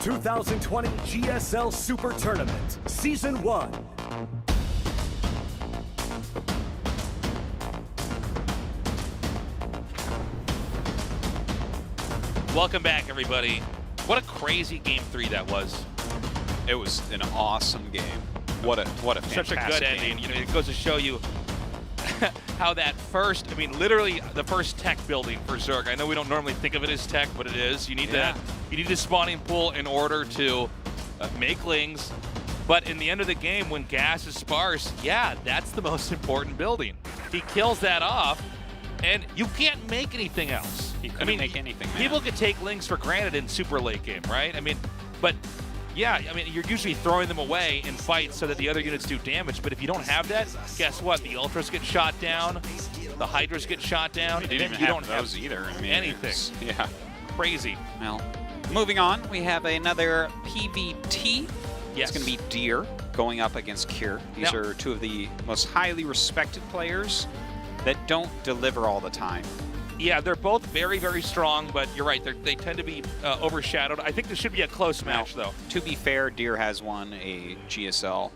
2020 GSL Super Tournament, Season 1. Welcome back, everybody. What a crazy Game 3 that was. It was an awesome game. What a fantastic Such a good ending. game. You know, it goes to show you how that first, I mean, literally the first tech building for Zerg. I know we don't normally think of it as tech, but it is. You need that. You need the spawning pool in order to make lings. But in the end of the game, when gas is sparse, yeah, that's the most important building. He kills that off, and you can't make anything else. He couldn't make anything, man. People could take lings for granted in super late game, right? I mean, but yeah, I mean, you're usually throwing them away in fights so that the other units do damage, but if you don't have that, guess what? The Ultras get shot down, the Hydras get shot down, You didn't even have those either. I mean, anything. Yeah. Crazy. Well, moving on, we have another PVT. Yes. It's going to be Deer going up against Cure. These are two of the most highly respected players that don't deliver all the time. Yeah, they're both very, very strong, but you're right, they tend to be overshadowed. I think this should be a close match, though. To be fair, Deer has won a GSL.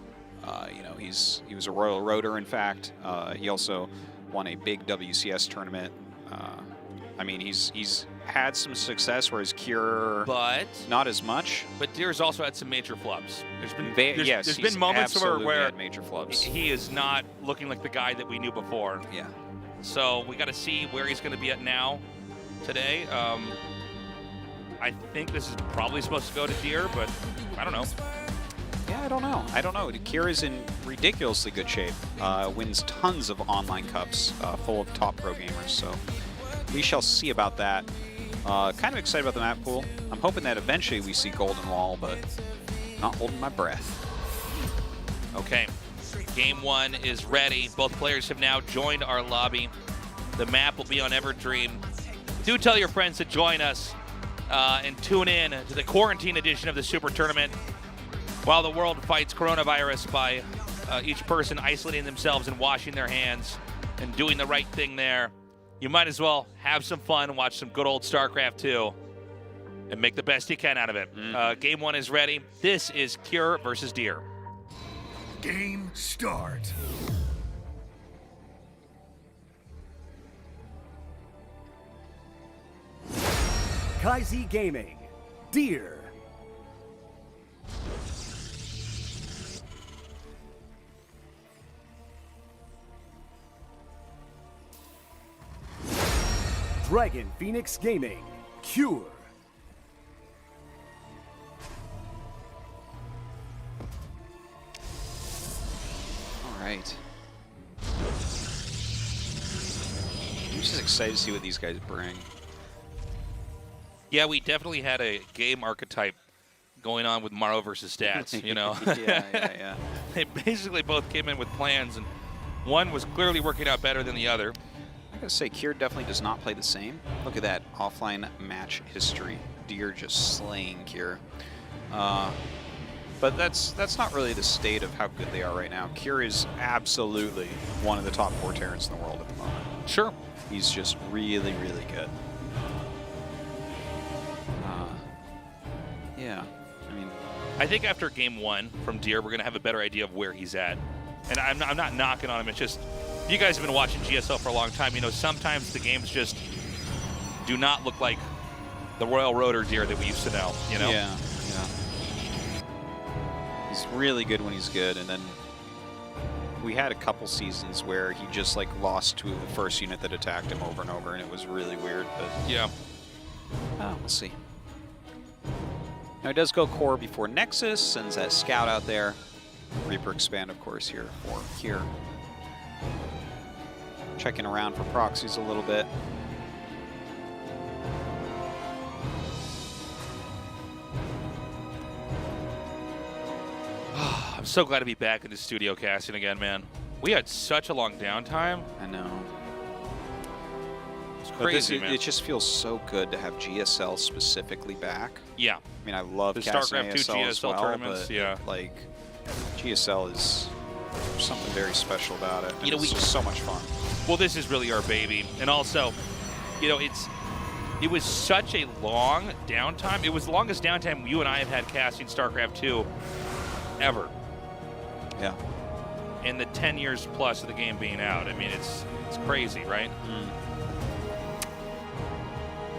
You know, he was a Royal Roader, in fact. He also won a big WCS tournament. I mean, he's had some success, whereas Cure, but not as much. But Deer's also had some major flubs. There's been He's moments where had major flubs. he is not looking like the guy that we knew before. Yeah. So we got to see where he's going to be at now, today. I think this is probably supposed to go to Deer, but I don't know. Yeah, I don't know. I don't know. Cure is in ridiculously good shape. Wins tons of online cups, full of top pro gamers. So we shall see about that. Kind of excited about the map pool. I'm hoping that eventually we see Golden Wall, but not holding my breath. Okay. Game 1 is ready. Both players have now joined our lobby. The map will be on Everdream. Do tell your friends to join us and tune in to the quarantine edition of the Super Tournament while the world fights coronavirus by each person isolating themselves and washing their hands and doing the right thing there. You might as well have some fun and watch some good old Starcraft 2 and make the best you can out of it. Game 1 is ready. This is Cure versus Deer. Game start. Kaizi Gaming, Deer. Dragon Phoenix Gaming, Cure. Right. I'm just excited to see what these guys bring. Yeah, we definitely had a game archetype going on with Morrow versus Stats, you know? yeah. They basically both came in with plans, and one was clearly working out better than the other. I gotta say, Cure definitely does not play the same. Look at that offline match history. Deer just slaying Cure. But that's not really the state of how good they are right now. Cure is absolutely one of the top 4 Terrans in the world at the moment. Sure. He's just really, really good. Yeah, I mean, I think after game 1 from Deer, we're going to have a better idea of where he's at. And I'm not knocking on him. It's just, you guys have been watching GSL for a long time. You know, sometimes the games just do not look like the Royal Roader Deer that we used to know, you know? Yeah. He's really good when he's good, and then we had a couple seasons where he just like lost to the first unit that attacked him over and over, and it was really weird. But yeah, we'll see. Now he does go core before Nexus, sends that scout out there. Reaper expand, of course, here for Cure. Checking around for proxies a little bit. I'm so glad to be back in the studio casting again, man. We had such a long downtime. I know. It's crazy, man. It just feels so good to have GSL specifically back. Yeah. I mean, I love the casting Starcraft 2 ASL GSL as well, tournaments, but yeah. Like, GSL is something very special about it. You know, it's just so much fun. Well, this is really our baby. And also, you know, It was such a long downtime. It was the longest downtime you and I have had casting StarCraft 2 ever. Yeah. In the 10 years plus of the game being out. I mean, it's crazy, right?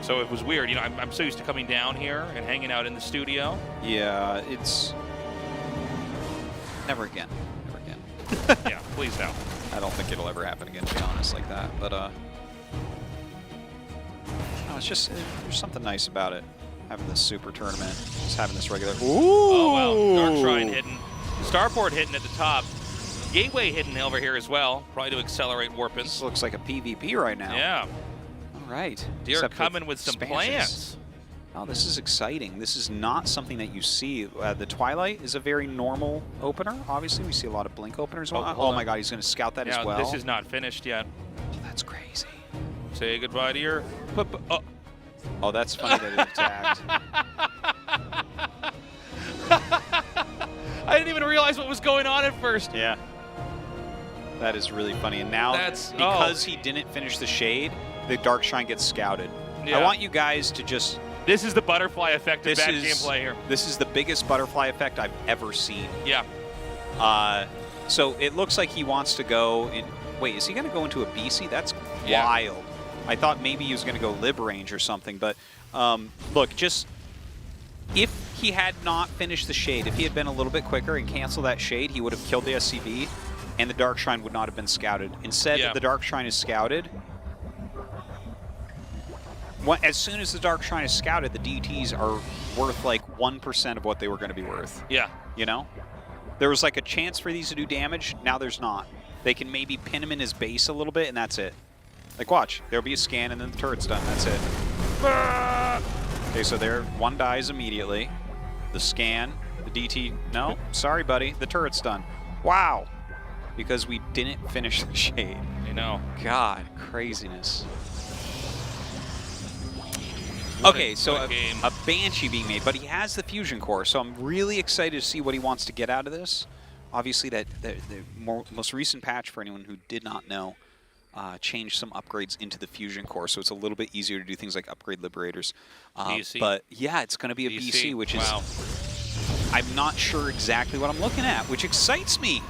So it was weird. You know, I'm so used to coming down here and hanging out in the studio. Yeah, it's never again. Never again. Yeah, please no. I don't think it'll ever happen again, to be honest, like that. But no, it's just there's something nice about it. Having this super tournament, just having this regular. Ooh! Oh well, Dark Shrine hidden, Starport hidden at the top, Gateway hidden over here as well, probably to accelerate Warpins. This looks like a PvP right now. Yeah. All right. Deer Except coming with some expansions. plans. Oh, this is exciting. This is not something that you see. The Twilight is a very normal opener. Obviously, we see a lot of Blink openers. Oh my God, he's going to scout that as well. This is not finished yet. Oh, that's crazy. Say goodbye to your... Oh, that's funny that it attacked. I didn't even realize what was going on at first. Yeah. That is really funny. And now, because he didn't finish the Shade, the Dark Shrine gets scouted. Yeah. I want you guys to just... This is the butterfly effect of bad gameplay here. This is the biggest butterfly effect I've ever seen. Yeah. So it looks like he wants to go in... Wait, is he going to go into a BC? That's wild. I thought maybe he was going to go Lib Range or something, but look, just... If he had not finished the Shade, if he had been a little bit quicker and canceled that Shade, he would have killed the SCV, and the Dark Shrine would not have been scouted. Instead, the Dark Shrine is scouted. As soon as the Dark Shrine is scouted, the DTs are worth like 1% of what they were going to be worth. Yeah. You know? There was like a chance for these to do damage. Now there's not. They can maybe pin him in his base a little bit, and that's it. Like, watch. There'll be a scan, and then the turret's done. That's it. Okay, so there, one dies immediately. The scan, the DT, no, sorry, buddy. The turret's done. Wow. Because we didn't finish the Shade. I know. God, craziness. Okay, so a Banshee being made, but he has the Fusion Core, so I'm really excited to see what he wants to get out of this. Obviously, the most recent patch, for anyone who did not know, changed some upgrades into the Fusion Core, so it's a little bit easier to do things like upgrade Liberators. But yeah, it's going to be a BC, which is... I'm not sure exactly what I'm looking at, which excites me.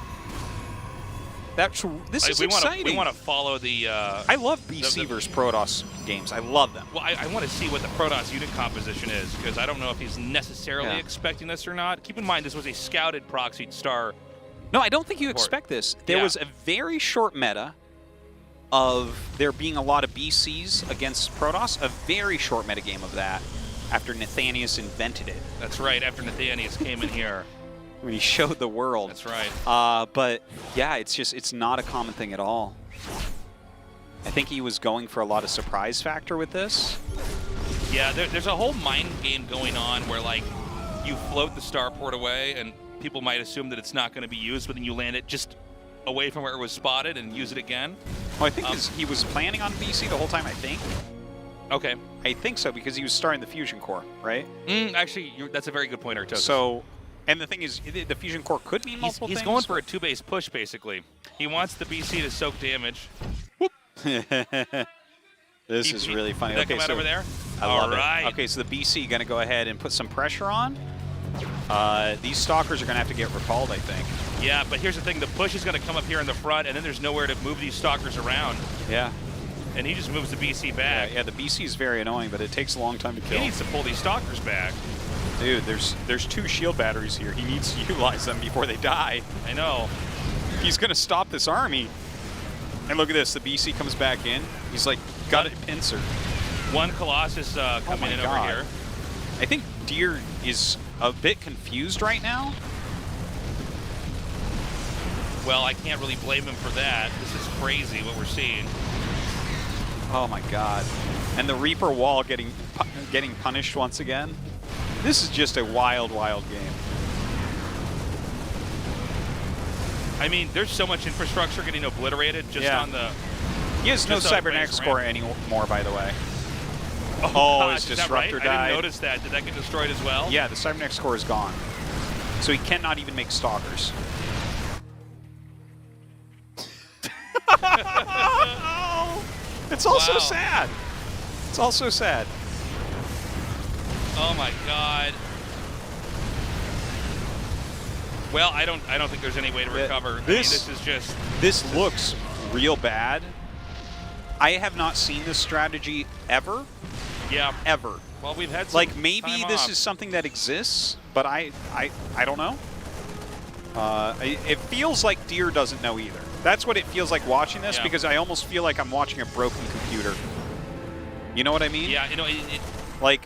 This is exciting. We want to follow the... I love BC versus Protoss games. I love them. Well, I want to see what the Protoss unit composition is, because I don't know if he's necessarily expecting this or not. Keep in mind, this was a scouted proxied star. No, I don't think you expect this. There was a very short meta of there being a lot of BCs against Protoss, a very short meta game of that after Nathanius invented it. That's right, after Nathanius came in here. When he showed the world. That's right. But yeah, it's not a common thing at all. I think he was going for a lot of surprise factor with this. Yeah, there's a whole mind game going on where, like, you float the starport away and people might assume that it's not going to be used, but then you land it just away from where it was spotted and use it again. Well, I think he was planning on BC the whole time, I think. Okay. I think so, because he was starting the Fusion Core, right? Actually, that's a very good point, Artosis. So... And the thing is, the Fusion Core could mean multiple things. He's going for a two-base push, basically. He wants the BC to soak damage. This is really funny. Did that come out over there? I love it. Okay, so the BC going to go ahead and put some pressure on. These Stalkers are going to have to get recalled, I think. Yeah, but here's the thing. The push is going to come up here in the front, and then there's nowhere to move these Stalkers around. Yeah. And he just moves the BC back. Yeah, the BC is very annoying, but it takes a long time to kill. He needs to pull these Stalkers back. Dude, there's 2 shield batteries here. He needs to utilize them before they die. I know. He's going to stop this army. And look at this. The BC comes back in. He's like, got a pincer. One Colossus coming in over here. I think Deer is a bit confused right now. Well, I can't really blame him for that. This is crazy what we're seeing. Oh my God. And the Reaper wall getting punished once again. This is just a wild, wild game. I mean, there's so much infrastructure getting obliterated just on the... He has no Cybernetics core anymore, by the way. Oh, his Disruptor died. I didn't notice that. Did that get destroyed as well? Yeah, the Cybernetics core is gone. So he cannot even make Stalkers. It's all so sad. It's all so sad. Oh my God. Well, I don't think there's any way to recover. This this looks real bad. I have not seen this strategy ever. Yeah. Ever. Well, we've had some like maybe time this off. is something that exists, but I don't know. It feels like Deer doesn't know either. That's what it feels like watching this, because I almost feel like I'm watching a broken computer. You know what I mean? Yeah, like,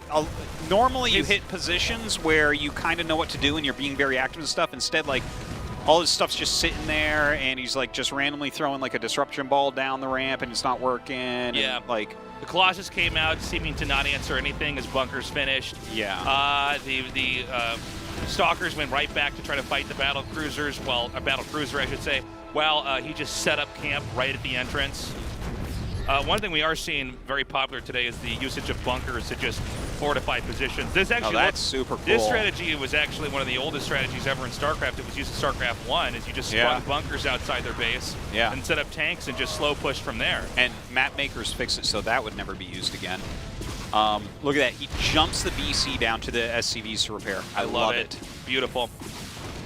normally you hit positions where you kind of know what to do and you're being very active and stuff. Instead, like, all his stuff's just sitting there and he's, like, just randomly throwing, like, a disruption ball down the ramp and it's not working. Yeah. And, like, the Colossus came out seeming to not answer anything as bunkers finished. Yeah. The Stalkers went right back to try to fight the battle cruisers. Well, a battle cruiser, I should say. Well, he just set up camp right at the entrance. One thing we are seeing very popular today is the usage of bunkers to just fortify positions. This actually that's super cool. This strategy was actually one of the oldest strategies ever in StarCraft. It was used in StarCraft 1, is you just sprung bunkers outside their base and set up tanks and just slow push from there. And map makers fixed it so that would never be used again. Look at that. He jumps the BC down to the SCVs to repair. I love it. Beautiful.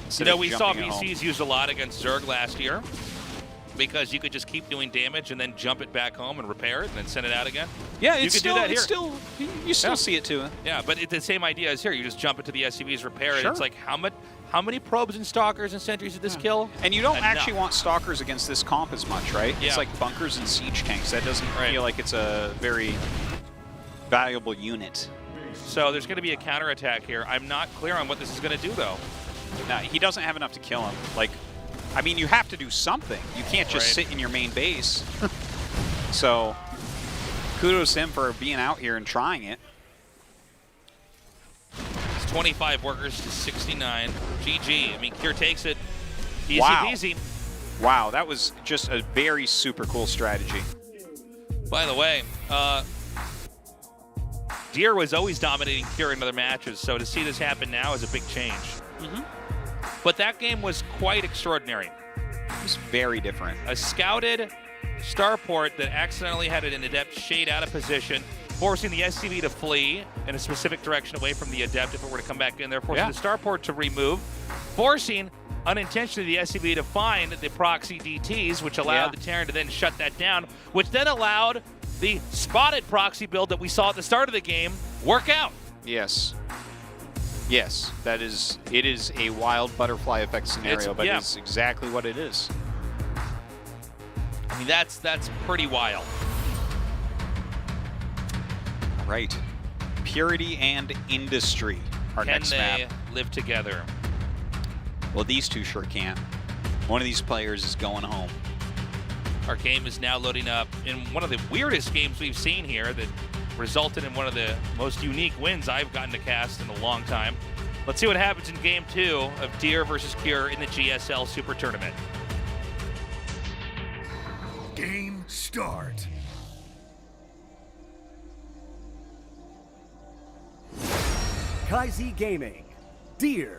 Instead You know, we saw jumping at home. BCs used a lot against Zerg last year because you could just keep doing damage and then jump it back home and repair it and then send it out again. Yeah, you it's could still, do that here. You still see it too. Yeah, but it's the same idea as here. You just jump it to the SCVs, repair it. It's like, how many probes and stalkers and sentries did this kill? And you don't actually want stalkers against this comp as much, right? Yeah. It's like bunkers and siege tanks. That doesn't feel like it's a very valuable unit. So there's going to be a counterattack here. I'm not clear on what this is going to do, though. No, he doesn't have enough to kill him. Like, I mean, you have to do something. You can't just sit in your main base. So, kudos to him for being out here and trying it. It's 25 workers to 69. GG. I mean, Kier takes it. Easy peasy. Wow, that was just a very super cool strategy. By the way, Deer was always dominating Kier in other matches, so to see this happen now is a big change. But that game was quite extraordinary. It was very different. A scouted starport that accidentally had an Adept shade out of position, forcing the SCV to flee in a specific direction away from the Adept if it were to come back in there, forcing the starport to remove, forcing unintentionally the SCV to find the proxy DTs, which allowed the Terran to then shut that down, which then allowed the spotted proxy build that we saw at the start of the game work out. Yes. Yes, it is a wild butterfly effect scenario, but it's exactly what it is. I mean, that's pretty wild. All right. Purity and Industry, our next map. Can they live together? Well, these two sure can. One of these players is going home. Our game is now loading up in one of the weirdest games we've seen here that resulted in one of the most unique wins I've gotten to cast in a long time. Let's see what happens in Game 2 of Deer versus Cure in the GSL Super Tournament. Game start. Kaizi Gaming, Deer.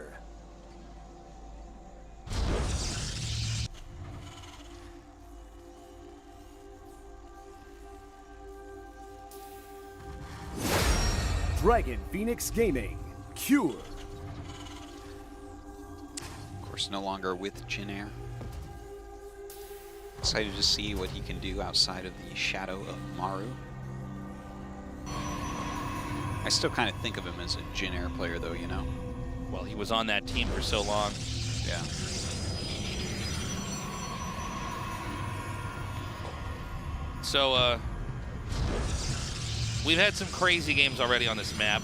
Dragon Phoenix Gaming, Cure. Of course, no longer with Jin Air. Excited to see what he can do outside of the shadow of Maru. I still kind of think of him as a Jin Air player, though, you know? Well, he was on that team for so long. Yeah. So, we've had some crazy games already on this map.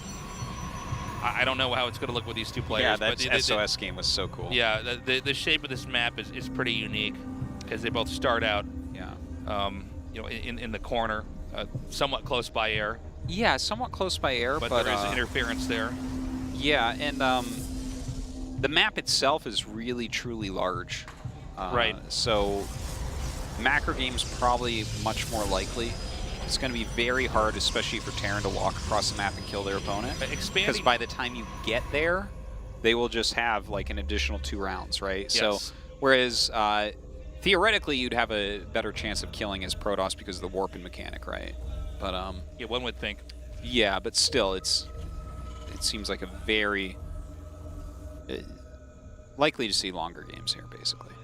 I don't know how it's going to look with these two players. Yeah, that but SOS game was so cool. Yeah, the shape of this map is pretty unique because they both start out, you know, in the corner, somewhat close by air. Yeah, somewhat close by air, but there is interference there. Yeah, and the map itself is really truly large. Right. So macro games probably much more likely. It's going to be very hard, especially for Terran to walk across the map and kill their opponent. Because by the time you get there, they will just have like an additional 2 rounds, right? Yes. So, whereas theoretically, you'd have a better chance of killing as Protoss because of the warping mechanic, right? But yeah, one would think. yeah, but still, it's it seems like a very likely to see longer games here, basically.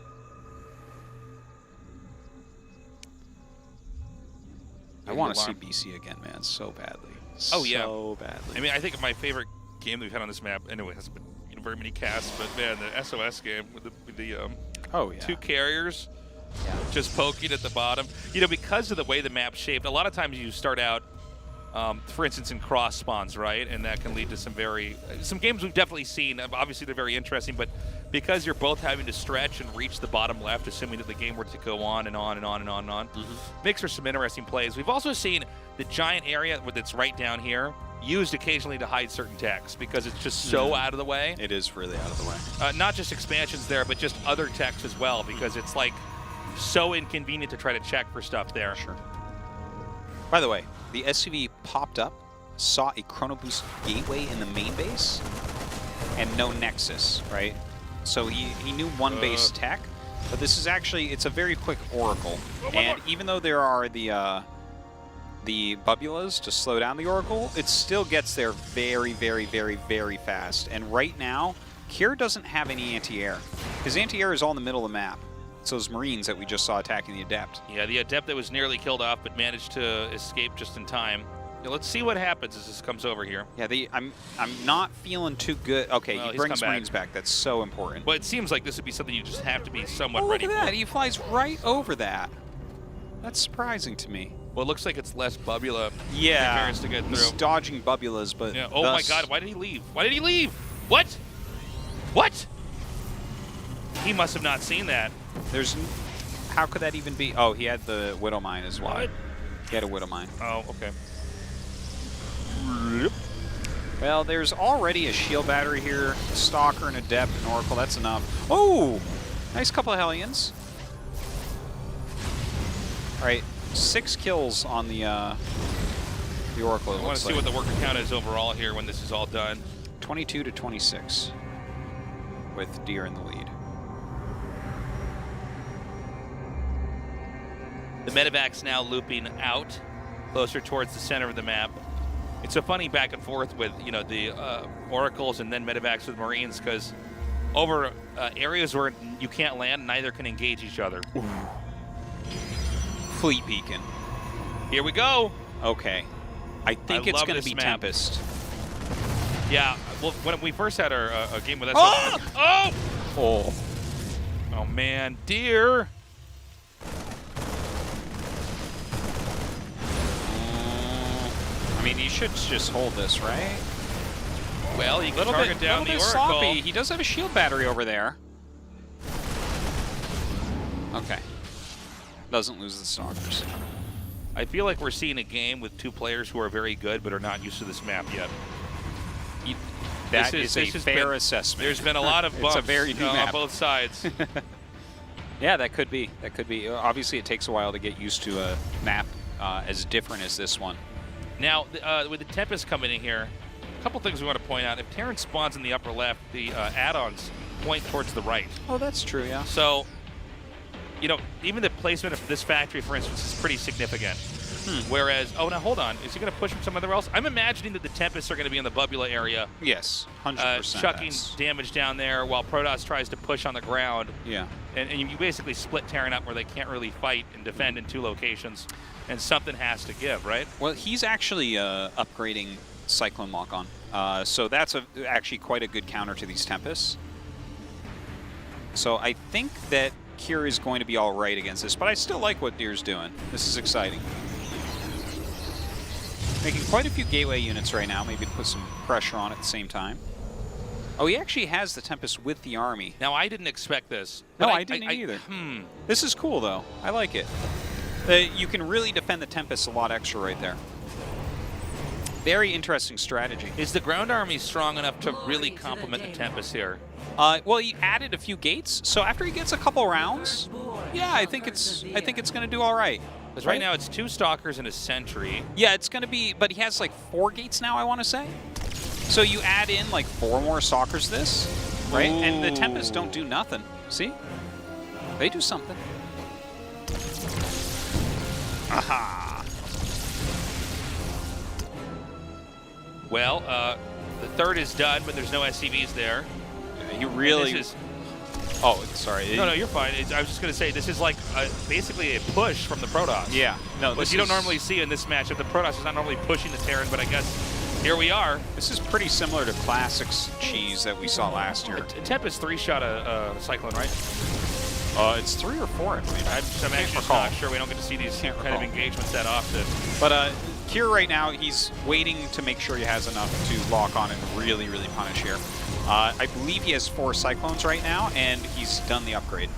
I want to see BC again, man, so badly. Oh yeah, so badly. I mean, I think my favorite game that we've had on this map, anyway, hasn't been very many casts, but man, the SOS game with the oh yeah, 2 carriers yeah. just poking at the bottom. You know, because of the way the map's shaped, a lot of times you start out, for instance, in cross spawns, right? And that can lead to some games we've definitely seen. Obviously, they're very interesting, but because you're both having to stretch and reach the bottom left, assuming that the game were to go on and on and on and on and on, makes for some interesting plays. We've also seen the giant area that's right down here used occasionally to hide certain techs because it's just so out of the way. It is really out of the way. Not just expansions there, but just other techs as well, because it's like so inconvenient to try to check for stuff there. Sure. By the way, the SUV popped up, saw a Chrono Boost gateway in the main base, and no Nexus, right? So he knew one base tech, but this is actually, it's a very quick Oracle. And even though there are the Bubulas to slow down the Oracle, it still gets there very, very, very, very fast. And right now, Kier doesn't have any anti-air. His anti-air is all in the middle of the map. It's those Marines that we just saw attacking the Adept. Yeah, the Adept that was nearly killed off but managed to escape just in time. Now, let's see what happens as this comes over here. Yeah, I'm not feeling too good. Okay, well, he brings Marines back. That's so important. Well, it seems like this would be something you just have to be somewhat look ready at that. for. He flies right over that. That's surprising to me. Well, it looks like it's less Bubula. Yeah, to get he's through. dodging Bubulas, but yeah. Oh my God! Why did he leave? Why did he leave? What? What? He must have not seen that. There's. How could that even be? Oh, he had the Widow Mine as well. What? He had a Widow Mine. Oh, okay. Well, there's already a shield battery here, a Stalker, an Adept, an Oracle. That's enough. Oh, nice couple of Hellions. All right, 6 kills on the Oracle. I want to see what the worker count is overall here when this is all done. 22 to 26, with Deer in the lead. The medevac's now looping out, closer towards the center of the map. It's a funny back and forth with, you know, the Oracles and then medevacs with Marines, because over areas where you can't land, neither can engage each other. Ooh. Fleet Beacon. Here we go. Okay. I think it's going to be map. Tempest. Yeah. Well, when we first had our game with us. Oh! Oh! Oh. Oh, man. Deer. I mean, he should just hold this, right? Well, you can target down the Oracle. Sloppy. He does have a shield battery over there. Okay. Doesn't lose the Stalkers. I feel like we're seeing a game with 2 players who are very good but are not used to this map yet. That is a fair assessment. There's been a lot of bumps it's a very new map on both sides. Yeah, that could be. That could be. Obviously, it takes a while to get used to a map as different as this one. Now, with the Tempest coming in here, a couple things we want to point out. If Terran spawns in the upper left, the add-ons point towards the right. Oh, that's true, yeah. So, you know, even the placement of this factory, for instance, is pretty significant. Whereas, oh, now hold on. Is he going to push him somewhere else? I'm imagining that the Tempests are going to be in the Bubula area. Yes, 100%. Chucking damage down there while Protoss tries to push on the ground. Yeah. And you basically split Terran up where they can't really fight and defend in 2 locations. And something has to give, right? Well, he's actually upgrading Cyclone Lock-On. So that's actually quite a good counter to these Tempests. So I think that Kier is going to be all right against this, but I still like what Deer's doing. This is exciting. Making quite a few gateway units right now, maybe to put some pressure on at the same time. Oh, he actually has the Tempest with the army. Now, I didn't expect this. No, I didn't either. This is cool, though. I like it. You can really defend the Tempest a lot extra right there. Very interesting strategy. Is the ground army strong enough to really complement the Tempest here? Well, he added a few gates, so after he gets a couple rounds, yeah, I think it's going to do all right. Because right now it's 2 Stalkers and a Sentry. Yeah, it's going to be, but he has like 4 gates now, I want to say. So you add in like 4 more Stalkers to this, right? Ooh. And the Tempests don't do nothing. See? They do something. Aha! Well, The third is done, but there's no SCVs there. Yeah, he really... Oh, sorry. No, you're fine. I was just going to say, this is like basically a push from the Protoss. Yeah. No, which you don't normally see in this matchup. The Protoss is not normally pushing the Terran, but I guess here we are. This is pretty similar to Classics cheese that we saw last year. Tempest 3-shot a Cyclone, right? It's 3 or 4, I believe. I'm actually just not sure. We don't get to see these kind of engagements that often. But Kier right now, he's waiting to make sure he has enough to lock on and really, really punish here. I believe he has 4 Cyclones right now, and he's done the upgrade.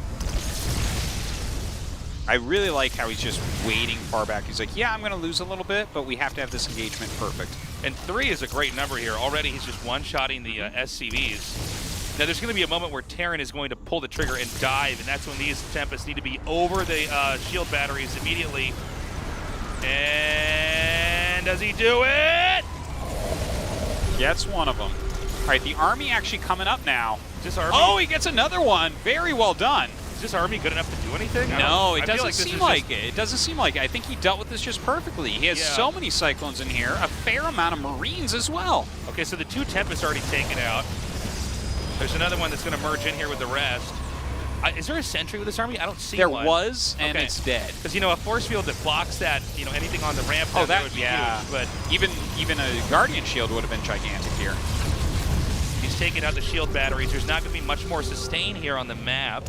I really like how he's just waiting far back. He's like, yeah, I'm going to lose a little bit, but we have to have this engagement perfect. And 3 is a great number here. Already he's just one-shotting the SCVs. Now there's going to be a moment where Terran is going to pull the trigger and dive, and that's when these Tempests need to be over the shield batteries immediately. And does he do it? Gets one of them. All right, the army actually coming up now. Is this army? Oh, he gets another one. Very well done. Is this army good enough to do anything? No, it doesn't seem like it. It doesn't seem like it. I think he dealt with this just perfectly. He has so many Cyclones in here, a fair amount of Marines as well. Okay, so the 2 Tempests already taken out. There's another one that's going to merge in here with the rest. Is there a sentry with this army? I don't see one. There was, and it's dead. Because, you know, a force field that blocks that, you know, anything on the ramp that would be huge. But even a Guardian Shield would have been gigantic here. He's taking out the shield batteries. There's not going to be much more sustain here on the map.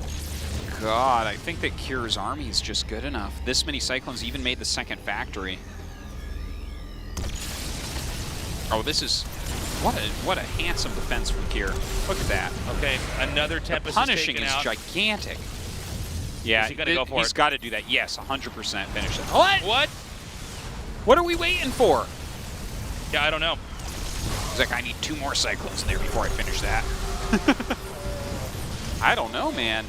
God, I think that Kier's army is just good enough. This many Cyclones even made the second factory. Oh, this is... What a handsome defense from Kier. Look at that. Okay, another Tempest is punishing taken is out. gigantic. Yeah, he's got to do that. Yes, 100% finish it. What? What are we waiting for? Yeah, I don't know. He's like, I need 2 more Cyclones in there before I finish that. I don't know, man.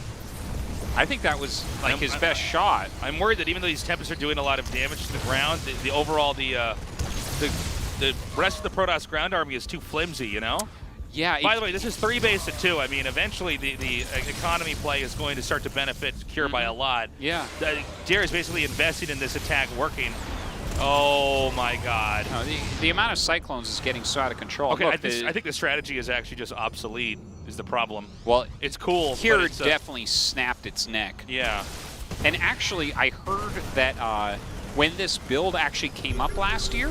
I think that was like his best shot. I'm worried that even though these Tempests are doing a lot of damage to the ground, the overall the rest of the Protoss ground army is too flimsy, you know? Yeah. By the way, this is 3 base to 2. I mean, eventually the economy play is going to start to benefit Kier by a lot. Yeah. Jer is basically investing in this attack working. Oh my God. No, the amount of Cyclones is getting so out of control. Okay, Look, I think the strategy is actually just obsolete, is the problem. Well, it's cool. Kier definitely snapped its neck. Yeah. And actually, I heard that when this build actually came up last year,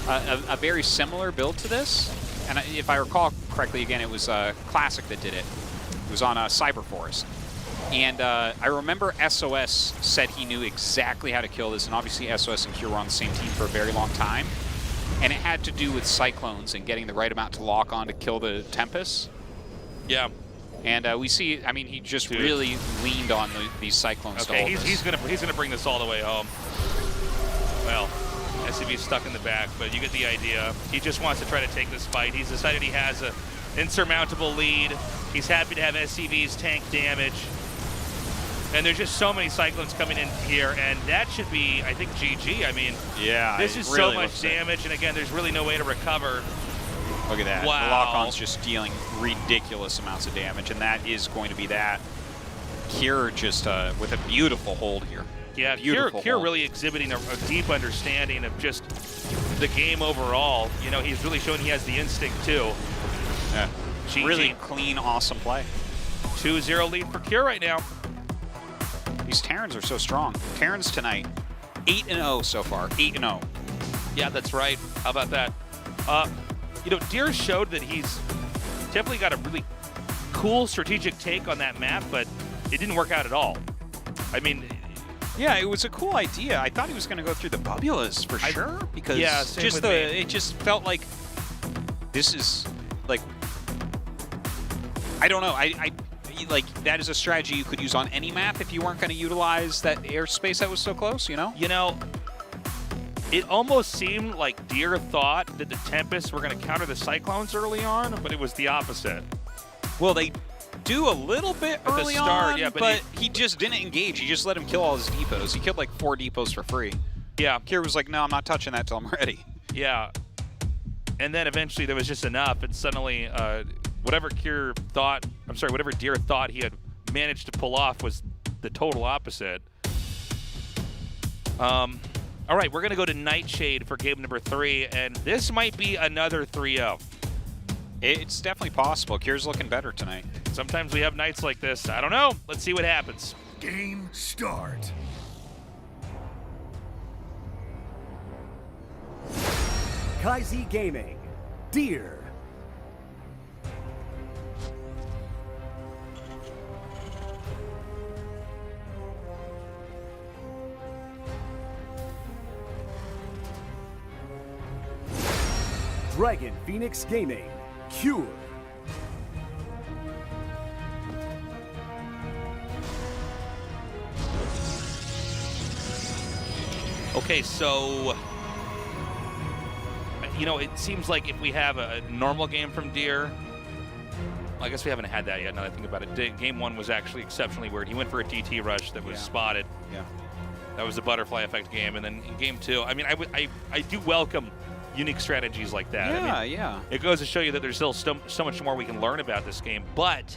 a very similar build to this, and if I recall correctly, again, it was Classic that did it. It was on Cyberforest. And I remember SOS said he knew exactly how to kill this, and obviously SOS and Kier were on the same team for a very long time. And it had to do with Cyclones and getting the right amount to lock on to kill the Tempests. Yeah. And we see, I mean, he just really leaned on these Cyclones to hold he's gonna bring this all the way home. Well, SCV's stuck in the back, but you get the idea. He just wants to try to take this fight. He's decided he has an insurmountable lead. He's happy to have SCVs tank damage. And there's just so many Cyclones coming in here, and that should be, I think, GG. I mean, yeah, this is really so much damage, and again, there's really no way to recover. Look at that. Wow. The lock-on's just dealing ridiculous amounts of damage, and that is going to be that. Kier just with a beautiful hold here. Yeah, Kier really exhibiting a deep understanding of just the game overall. You know, he's really showing he has the instinct, too. Yeah. Really clean, awesome play. 2-0 lead for Kier right now. These Terrans are so strong. Terrans tonight, 8-0 so far, 8-0. Yeah, that's right. How about that? You know, Deer showed that he's definitely got a really cool strategic take on that map, but it didn't work out at all. I mean, yeah, it was a cool idea. I thought he was going to go through the Bubulas for sure, because it just felt like this is like, I don't know. I like, that is a strategy you could use on any map if you weren't going to utilize that airspace that was so close, you know? You know, it almost seemed like Deer thought that the Tempests were going to counter the Cyclones early on, but it was the opposite. Well, they do a little bit early on, yeah, but he just didn't engage. He just let him kill all his depots. He killed like 4 depots for free. Yeah. Kier was like, no, I'm not touching that till I'm ready. Yeah. And then eventually there was just enough, and suddenly whatever Deer thought he had managed to pull off was the total opposite. All right, we're going to go to Nightshade for game number 3, and this might be another 3-0. It's definitely possible. Kier's looking better tonight. Sometimes we have nights like this. I don't know. Let's see what happens. Game start. Kaizi Gaming, Deer. Dragon Phoenix Gaming, Cure. Okay, so, you know, it seems like if we have a normal game from Deer, I guess we haven't had that yet, now that I think about it. Game 1 was actually exceptionally weird. He went for a DT rush that was spotted. Yeah. That was the butterfly effect game. And then in Game 2, I mean, I do welcome unique strategies like that. Yeah, I mean, yeah. It goes to show you that there's still so much more we can learn about this game. But,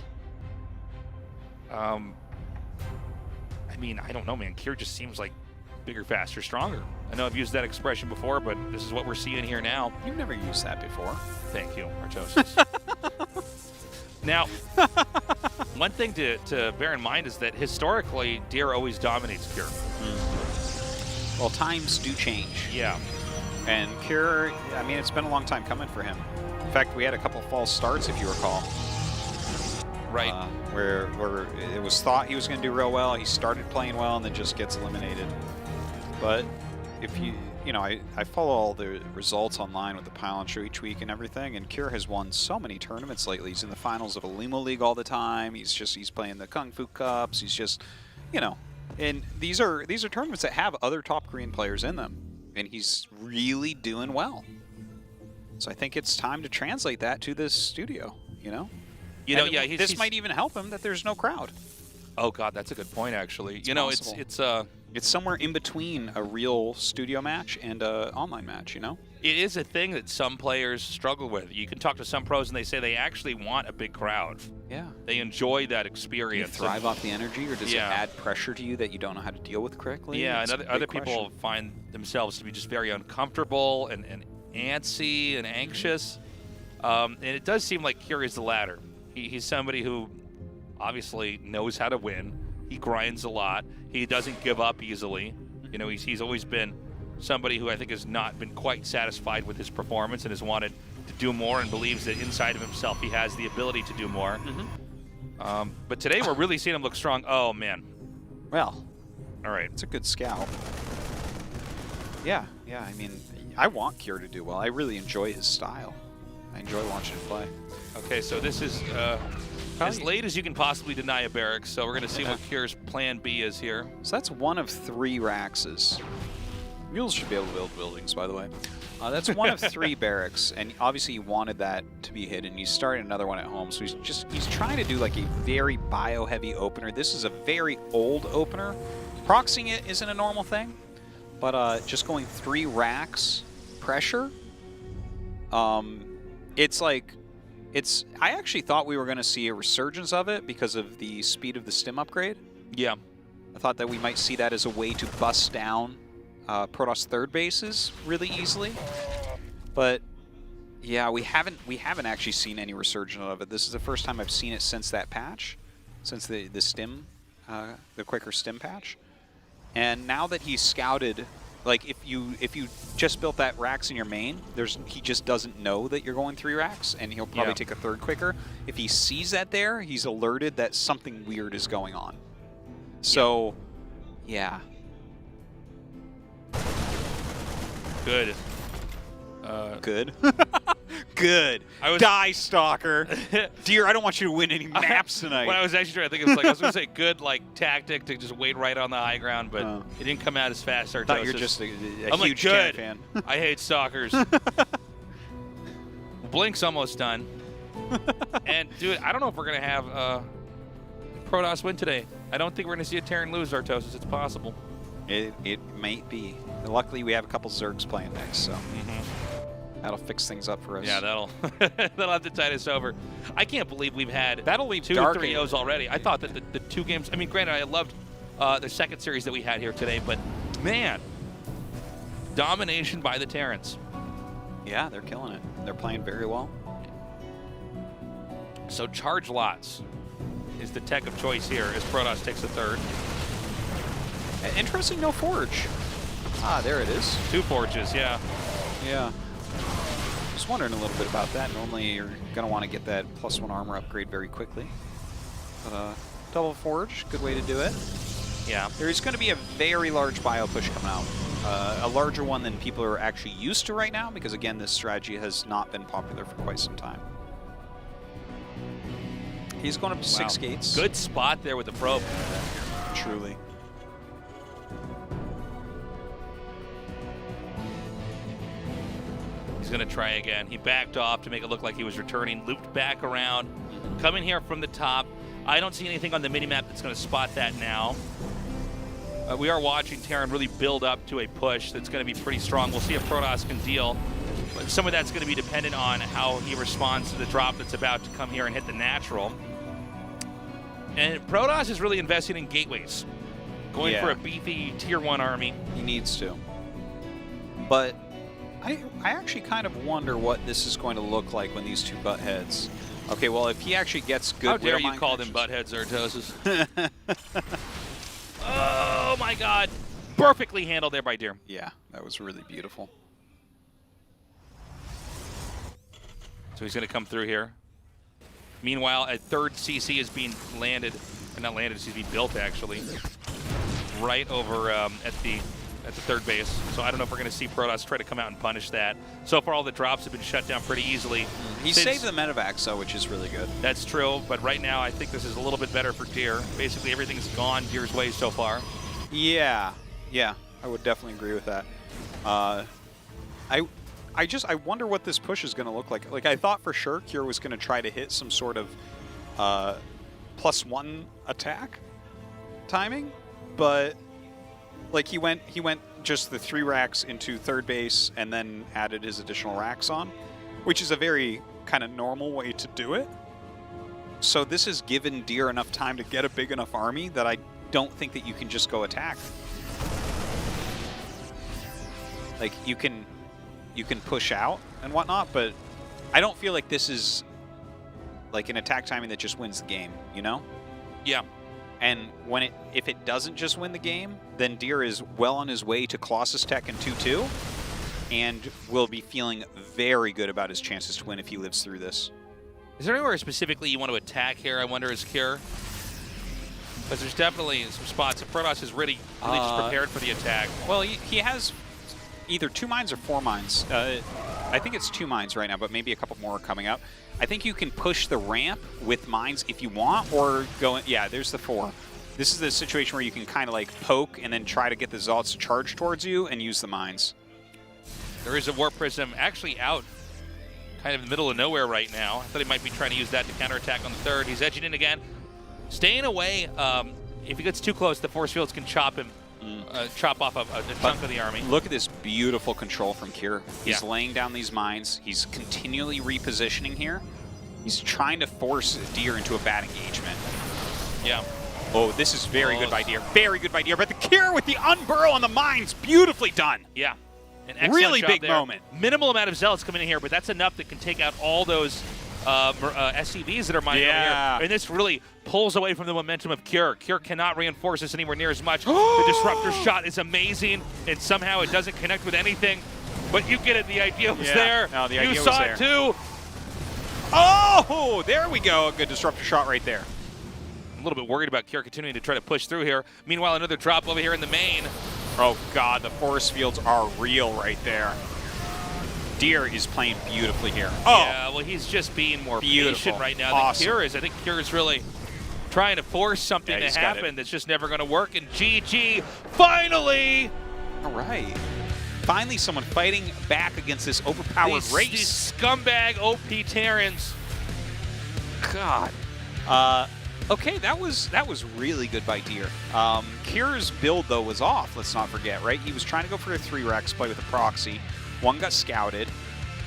I mean, I don't know, man. Kier just seems like bigger, faster, stronger. I know I've used that expression before, but this is what we're seeing here now. You've never used that before. Thank you, Artosis. Now, one thing to bear in mind is that historically, Deer always dominates Kier. Well, times do change. Yeah. And Kier, I mean, it's been a long time coming for him. In fact, we had a couple false starts, if you recall. Right. Where it was thought he was going to do real well. He started playing well and then just gets eliminated. But if you know, I follow all the results online with the Pylon Show each week and everything, and Kier has won so many tournaments lately. He's in the finals of a Limo League all the time. He's playing the Kung Fu Cups. He's just, you know, and these are tournaments that have other top Korean players in them, and he's really doing well. So I think it's time to translate that to this studio, you know? You know, and yeah, this might even help him that there's no crowd. Oh God, that's a good point, actually. You know, It's somewhere in between a real studio match and an online match, you know? it is a thing that some players struggle with. You can talk to some pros and they say they actually want a big crowd. Yeah. They enjoy that Do you experience. thrive off the energy, or does Yeah. it add pressure to you that you don't know how to deal with correctly? Yeah, It's and a other big people question. find themselves to be just very uncomfortable and antsy and anxious. And it does seem like Kier is the latter. He's somebody who obviously knows how to win. He grinds a lot. He doesn't give up easily. You know, he's always been somebody who I think has not been quite satisfied with his performance and has wanted to do more and believes that inside of himself he has the ability to do more. But today we're really seeing him look strong. Oh, man. Well, All right. it's a good scout. Yeah, I mean, I want Kier to do well. I really enjoy his style. I enjoy watching him play. Okay, so this is as late as you can possibly deny a barracks, so we're going to see what Kier's plan B is here. So that's one of 3 Raxes. Mules should be able to build buildings, by the way. That's one of 3 barracks, and obviously he wanted that to be hidden. He's starting another one at home, so he's trying to do like a very bio-heavy opener. This is a very old opener. Proxying it isn't a normal thing, but just going 3 racks pressure, it's like, I actually thought we were going to see a resurgence of it because of the speed of the stim upgrade. Yeah. I thought that we might see that as a way to bust down Protoss third bases really easily, but yeah, we haven't actually seen any resurgence of it. This is the first time I've seen it since that patch, since the stim, the quicker stim patch. And now that he's scouted, like if you just built that racks in your main, he just doesn't know that you're going 3 racks, and he'll probably take a 3rd quicker. If he sees that there, he's alerted that something weird is going on. So, yeah. Good. Good. Good. I was Die, Stalker. Dear, I don't want you to win any maps tonight. When I was actually trying to think, it was like I was going to say good like tactic to just wait right on the high ground, but it didn't come out as fast. I thought you're just a I'm huge like, good. fan. I hate stalkers. Blink's almost done. And dude, I don't know if we're going to have Protoss win today. I don't think we're going to see a Terran lose, Artosis. It's possible. It might be. Luckily, we have a couple Zergs playing next, so that'll fix things up for us. Yeah, that'll have to tide us over. I can't believe we've had That'll leave 2 Dark 3-0s already. I thought that the 2 games, I mean, granted, I loved the second series that we had here today, but man, domination by the Terrans. Yeah, they're killing it. They're playing very well. So charge lots is the tech of choice here as Protoss takes the third. Interesting, no forge. Ah, there it is. 2 forges, yeah. Yeah. Just wondering a little bit about that. Normally you're going to want to get that +1 armor upgrade very quickly. But double forge, good way to do it. Yeah. There's going to be a very large bio push coming out. A larger one than people are actually used to right now, because again, this strategy has not been popular for quite some time. He's going up to 6 gates. Good spot there with the probe. Truly. He's going to try again. He backed off to make it look like he was returning, looped back around, coming here from the top. I don't see anything on the minimap that's going to spot that now. We are watching Terran really build up to a push that's going to be pretty strong. We'll see if Protoss can deal. But some of that's going to be dependent on how he responds to the drop that's about to come here and hit the natural. And Protoss is really investing in gateways, going for a beefy tier 1 army. He needs to. But I actually kind of wonder what this is going to look like when these two butt heads. Okay, well, if he actually gets good... How dare you call them butt heads, Zertoses? Oh, my God. Perfectly handled there by Deer. Yeah, that was really beautiful. So he's going to come through here. Meanwhile, a third CC is being landed, or not landed, it's being built, actually, right over at the third base. So I don't know if we're going to see Protoss try to come out and punish that. So far, all the drops have been shut down pretty easily. He saved the medevacs, though, which is really good. That's true, but right now I think this is a little bit better for Deer. Basically, everything's gone Deer's way so far. Yeah, I would definitely agree with that. I wonder what this push is going to look like. Like, I thought for sure Kure was going to try to hit some sort of +1 attack timing, but like he went just the 3 racks into third base and then added his additional racks on, which is a very kind of normal way to do it. So this has given Deer enough time to get a big enough army that I don't think that you can just go attack. Like, you can push out and whatnot, but I don't feel like this is like an attack timing that just wins the game, you know? Yeah. And if it doesn't just win the game, then Deer is well on his way to Colossus Tech in 2-2, and will be feeling very good about his chances to win if he lives through this. Is there anywhere specifically you want to attack here, I wonder, as Kure? Because there's definitely some spots. If Protoss is really just prepared for the attack. Well, he has either 2 mines or 4 mines. I think it's 2 mines right now, but maybe a couple more are coming up. I think you can push the ramp with mines if you want, or go in, yeah, there's the 4. This is the situation where you can kind of like poke and then try to get the Zealots to charge towards you and use the mines. There is a Warp Prism actually out kind of in the middle of nowhere right now. I thought he might be trying to use that to counterattack on the third. He's edging in again. Staying away. If he gets too close, the force fields can chop him. Chop off a chunk of the army. Look at this beautiful control from Kure. He's laying down these mines. He's continually repositioning here. He's trying to force Deer into a bad engagement. Yeah. Oh, this is very good by Deer. Very good by Deer. But the Kure with the unburrow on the mines, beautifully done. Yeah. An excellent really job big there. moment. Minimal amount of Zealots coming in here, but that's enough that can take out all those SCVs that are mining over here. And this really pulls away from the momentum of Kure. Kure cannot reinforce this anywhere near as much. The Disruptor shot is amazing, and somehow it doesn't connect with anything. But you get it, the idea was there. No, the idea you was saw there. it too. Oh, there we go. A good Disruptor shot right there. A little bit worried about Kure continuing to try to push through here. Meanwhile, another drop over here in the main. Oh, God, the force fields are real right there. Deer is playing beautifully here. Oh, yeah, well, he's just being more patient right now than Kure is. I think Kure is really trying to force something to happen that's just never going to work. And GG, finally! All right. Finally, someone fighting back against this overpowered race. These scumbag OP Terrans. God. Okay, that was really good by Deer. Kure's build, though, was off, let's not forget, right? He was trying to go for a 3-Rex play with a proxy. One got scouted.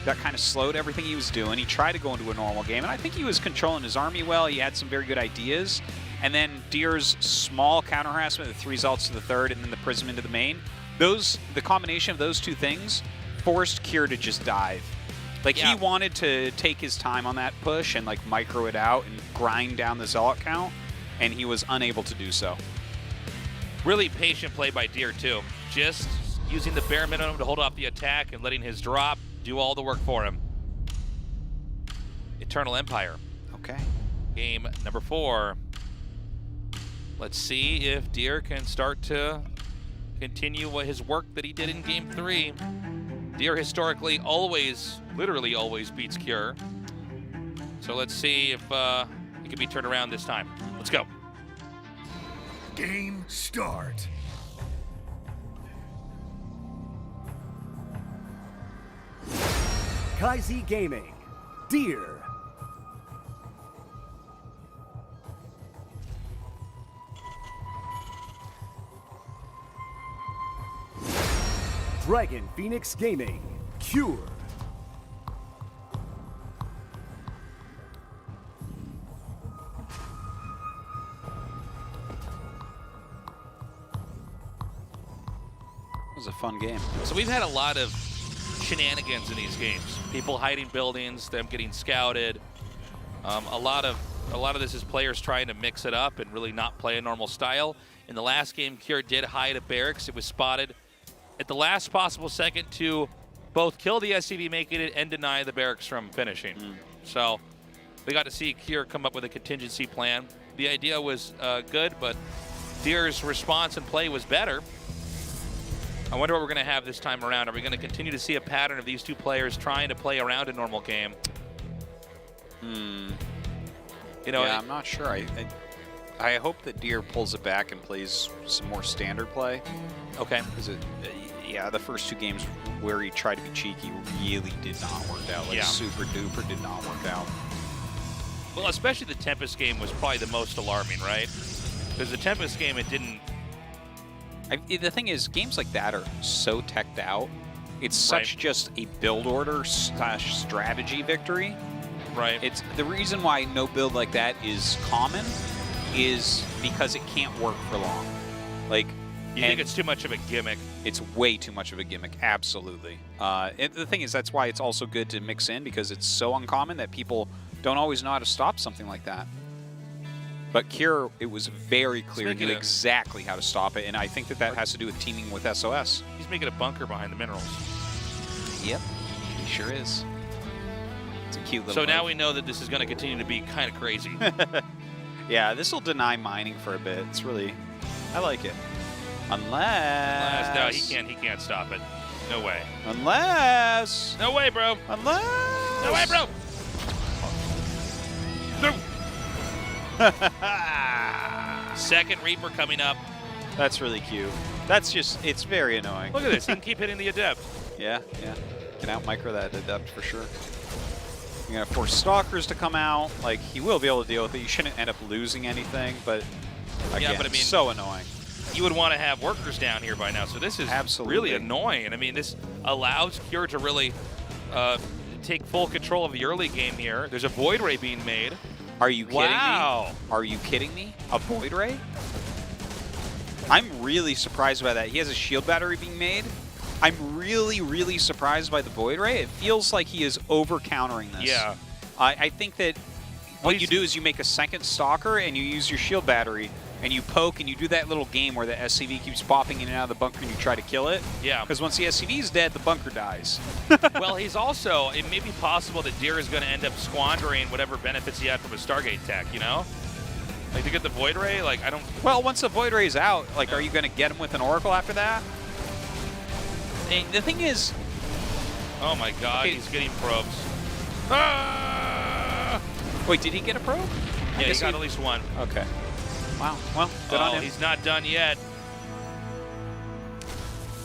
That kind of slowed everything he was doing. He tried to go into a normal game, and I think he was controlling his army well. He had some very good ideas. And then Deer's small counter-harassment, the 3 Zealots to the third, and then the Prism into the main. The combination of those 2 things forced Kure to just dive. Like, Yeah. he wanted to take his time on that push and, like, micro it out and grind down the Zealot count, and he was unable to do so. Really patient play by Deer, too. Just using the bare minimum to hold off the attack and letting his drop do all the work for him. Eternal Empire. Okay. Game number 4. Let's see if Deer can start to continue his work that he did in Game 3. Deer historically always, literally always beats Cure. So let's see if it can be turned around this time. Let's go. Game start. Kaizi Gaming. Deer. Dragon Phoenix Gaming. Cure. It was a fun game. So we've had a lot of shenanigans in these games. People hiding buildings, them getting scouted. A lot of this is players trying to mix it up and really not play a normal style. In the last game, Cure did hide a barracks. It was spotted at the last possible second to both kill the SCV making it and deny the barracks from finishing. So we got to see Cure come up with a contingency plan. The idea was good, but Deer's response and play was better. I wonder what we're going to have this time around. Are we going to continue to see a pattern of these two players trying to play around a normal game? You know, yeah, I'm not sure. I hope that Deer pulls it back and plays some more standard play. Okay. Because yeah, the first 2 games where he tried to be cheeky really did not work out. Like, Yeah. super duper did not work out. Well, especially the Tempest game was probably the most alarming, right? Because the Tempest game, it didn't... The thing is, games like that are so teched out. It's such just a build order / strategy victory. Right. It's the reason why no build like that is common is because it can't work for long. Like, You think it's too much of a gimmick? It's way too much of a gimmick, absolutely. The thing is, that's why it's also good to mix in, because it's so uncommon that people don't always know how to stop something like that. But Cure, it was very clear, knew exactly how to stop it, and I think that has to do with teaming with SOS. He's making a bunker behind the minerals. Yep, he sure is. It's a cute little So now move. we know that this is going to continue to be kind of crazy. Yeah, this will deny mining for a bit. It's really, I like it. Unless... No, he can't stop it. No way. Unless... No way, bro. Unless... No way, bro. No. Second Reaper coming up. That's really cute. That's just, it's very annoying. Look at this. He can keep hitting the Adept. Yeah, yeah. Can out micro that Adept for sure. You're going to force Stalkers to come out. Like, he will be able to deal with it. You shouldn't end up losing anything, but again, Yeah, but I mean, so annoying. You would want to have workers down here by now, so this is really annoying. And I mean, this allows Cure to really take full control of the early game here. There's a Void Ray being made. Are you kidding Wow. me? Are you kidding me? A Void Ray? I'm really surprised by that. He has a shield battery being made. I'm really, really surprised by the Void Ray. It feels like he is over-countering this. Yeah. I think that what you do is you make a second Stalker and you use your shield battery and you poke and you do that little game where the SCV keeps popping in and out of the bunker and you try to kill it. Yeah. Because once the SCV is dead, the bunker dies. Well, he's also, it may be possible that Deer is going to end up squandering whatever benefits he had from a Stargate tech, you know? Like, to get the Void Ray, like, I don't... Well, once the Void Ray is out, like, are you going to get him with an Oracle after that? And the thing is... Oh my god, he's getting probes. Ah! Wait, did he get a probe? Yeah, he got at least one. Okay. Wow. Well, good on him. He's not done yet.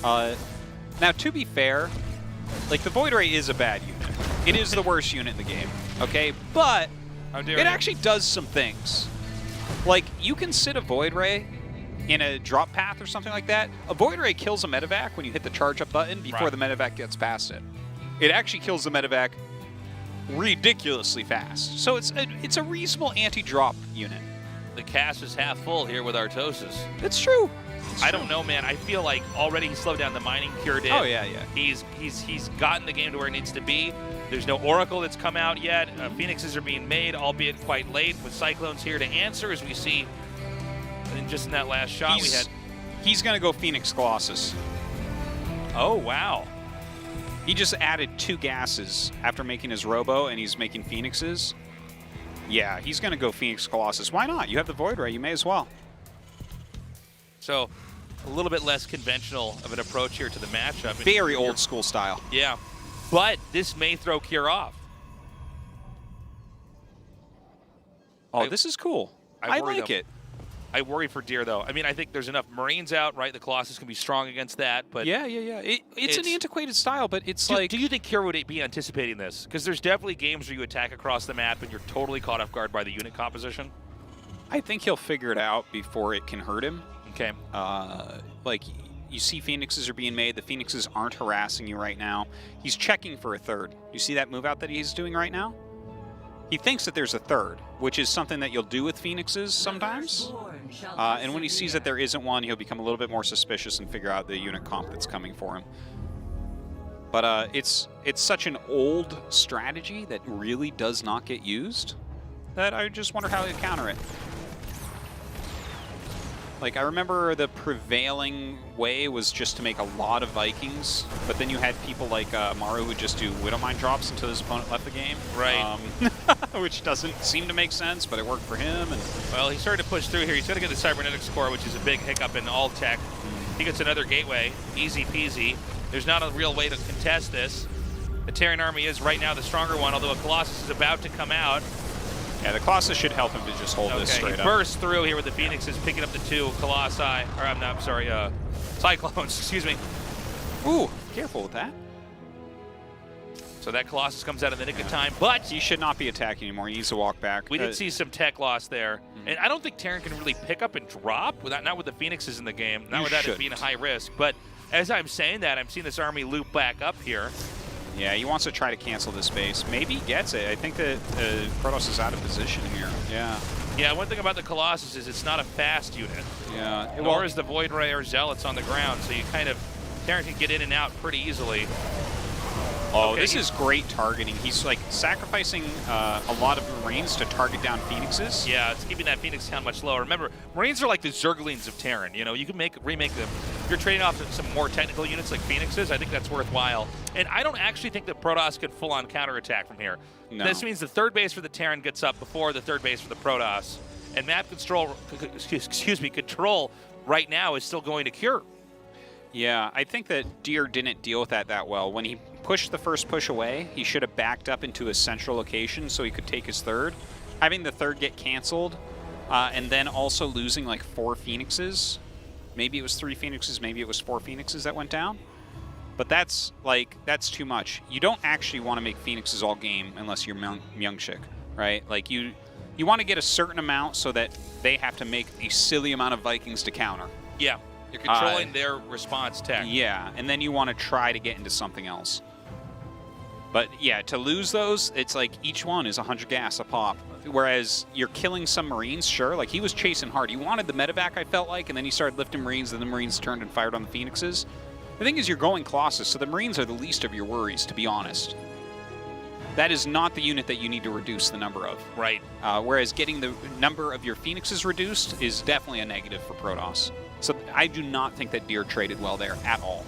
Now, to be fair, like, the Void Ray is a bad unit. It is the worst unit in the game, okay? But it actually does some things. Like, you can sit a Void Ray in a drop path or something like that. A Void Ray kills a medevac when you hit the charge up button before the medevac gets past it. It actually kills the medevac ridiculously fast. So it's a reasonable anti-drop unit. the cast is half full here with Artosis. It's true. I don't know, man. I feel like already he slowed down the mining. Cure did. Oh, yeah, yeah. He's gotten the game to where it needs to be. There's no Oracle that's come out yet. Phoenixes are being made, albeit quite late, with Cyclones here to answer, as we see. And just in that last shot we had. He's going to go Phoenix Colossus. Oh, wow. He just added 2 gases after making his Robo, and he's making Phoenixes. Yeah, he's going to go Phoenix Colossus. Why not? You have the Void Ray. You may as well. So, a little bit less conventional of an approach here to the matchup. Very old school style. Yeah. But this may throw Cure off. Oh, this is cool. I like it. I worry for Deer, though. I mean, I think there's enough Marines out, right? The Colossus can be strong against that, but... Yeah. It's an antiquated style, but it's like... Do you think Cure would be anticipating this? Because there's definitely games where you attack across the map and you're totally caught off guard by the unit composition. I think he'll figure it out before it can hurt him. Okay. Like, you see Phoenixes are being made. The Phoenixes aren't harassing you right now. He's checking for a third. You see that move out that he's doing right now? He thinks that there's a third, which is something that you'll do with Phoenixes sometimes. And when he sees that there isn't one, he'll become a little bit more suspicious and figure out the unit comp that's coming for him. But it's such an old strategy that really does not get used that I just wonder how he'll counter it. Like, I remember the prevailing way was just to make a lot of Vikings, but then you had people like Maru who would just do Widowmine drops until his opponent left the game. Right. Which doesn't seem to make sense, but it worked for him. And well, he started to push through here. He's going to get the Cybernetics core, which is a big hiccup in all tech. He gets another gateway. Easy peasy. There's not a real way to contest this. The Terran army is right now the stronger one, although a Colossus is about to come out. Yeah, the Colossus should help him to just hold this straight up. He bursts through here with the Phoenixes, picking up the 2 Colossi, or I'm sorry, Cyclones, excuse me. Ooh, careful with that. So that Colossus comes out in the nick of time, but he should not be attacking anymore. He needs to walk back. We did see some tech loss there, and I don't think Terran can really pick up and drop without, not with the Phoenixes in the game, not without it being a high risk. But as I'm saying that, I'm seeing this army loop back up here. Yeah, he wants to try to cancel this base. Maybe he gets it. I think that Protoss is out of position here. Yeah. Yeah, one thing about the Colossus is it's not a fast unit. Yeah. Nor is the Void Ray or Zealots on the ground, so you kind of, Terran can get in and out pretty easily. Oh, okay, this is great targeting. He's like sacrificing a lot of Marines to target down Phoenixes. Yeah, it's keeping that Phoenix count much lower. Remember, Marines are like the Zerglings of Terran. You know, you can remake them. If you're trading off some more technical units like Phoenixes, I think that's worthwhile. And I don't actually think that Protoss could full-on counterattack from here. No. This means the third base for the Terran gets up before the third base for the Protoss. And map control right now is still going to Cure. Yeah, I think that Deer didn't deal with that well. When he pushed the first push away, he should have backed up into a central location so he could take his third. Having the third get canceled, and then also losing like 4 Phoenixes. Maybe it was 3 Phoenixes, maybe it was 4 Phoenixes that went down. But that's too much. You don't actually want to make Phoenixes all game unless you're Myungshik, right? Like you want to get a certain amount so that they have to make a silly amount of Vikings to counter. Yeah. You're controlling their response tech. Yeah, and then you want to try to get into something else. But yeah, to lose those, it's like each one is 100 gas a pop. Whereas you're killing some Marines, sure. Like he was chasing hard. He wanted the medevac, I felt like, and then he started lifting Marines, and the Marines turned and fired on the Phoenixes. The thing is, you're going Colossus, so the Marines are the least of your worries, to be honest. That is not the unit that you need to reduce the number of. Right. Whereas getting the number of your Phoenixes reduced is definitely a negative for Protoss. So I do not think that Deer traded well there at all.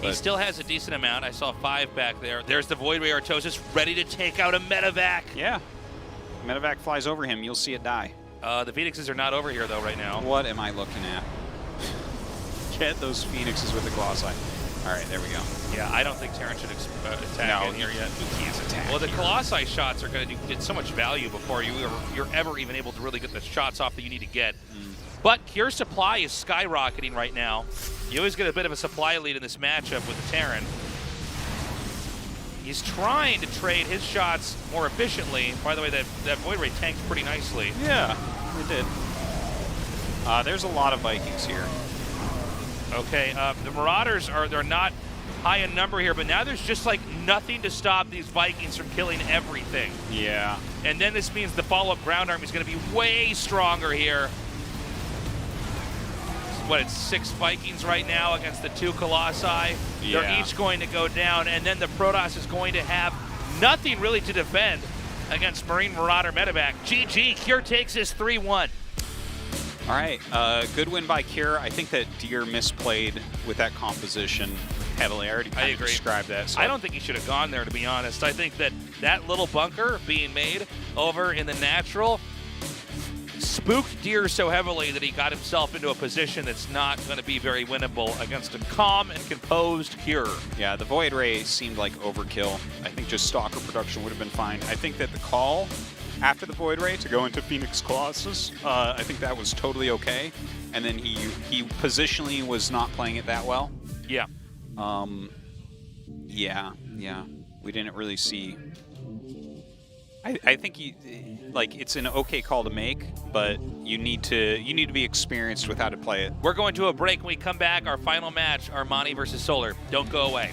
He still has a decent amount. I saw 5 back there. There's the Void Ray Artosis ready to take out a medevac. Yeah. Medevac flies over him. You'll see it die. The Phoenixes are not over here, though, right now. What am I looking at? Get those Phoenixes with the Colossi. All right, there we go. Yeah, I don't think Terran should attack in here yet. He can't attack. Well, the Colossi shots are going to get so much value before you're ever even able to really get the shots off that you need to get. But Cure supply is skyrocketing right now. You always get a bit of a supply lead in this matchup with the Terran. He's trying to trade his shots more efficiently. By the way, that Void Ray tanked pretty nicely. Yeah, it did. There's a lot of Vikings here. Okay, the Marauders they're not high in number here, but now there's just like nothing to stop these Vikings from killing everything. Yeah. And then this means the follow-up ground army is going to be way stronger here. What, it's 6 Vikings right now against the 2 Colossi. Yeah. They're each going to go down, and then the Protoss is going to have nothing really to defend against Marine Marauder Medevac. GG, Cure takes his 3-1. All right, good win by Cure. I think that Deer misplayed with that composition heavily. I already kind of agree. described that. So. I don't think he should have gone there, to be honest. I think that that little bunker being made over in the natural spooked Deer so heavily that he got himself into a position that's not going to be very winnable against a calm and composed Cure. Yeah, the Void Ray seemed like overkill. I think just Stalker production would have been fine. I think that the call after the Void Ray to go into Phoenix Colossus, I think that was totally okay. And then he positionally was not playing it that well. Yeah. Yeah. We didn't really see. I think it's an okay call to make, but you need to be experienced with how to play it. We're going to a break. When we come back, our final match, Armani versus Solar. Don't go away.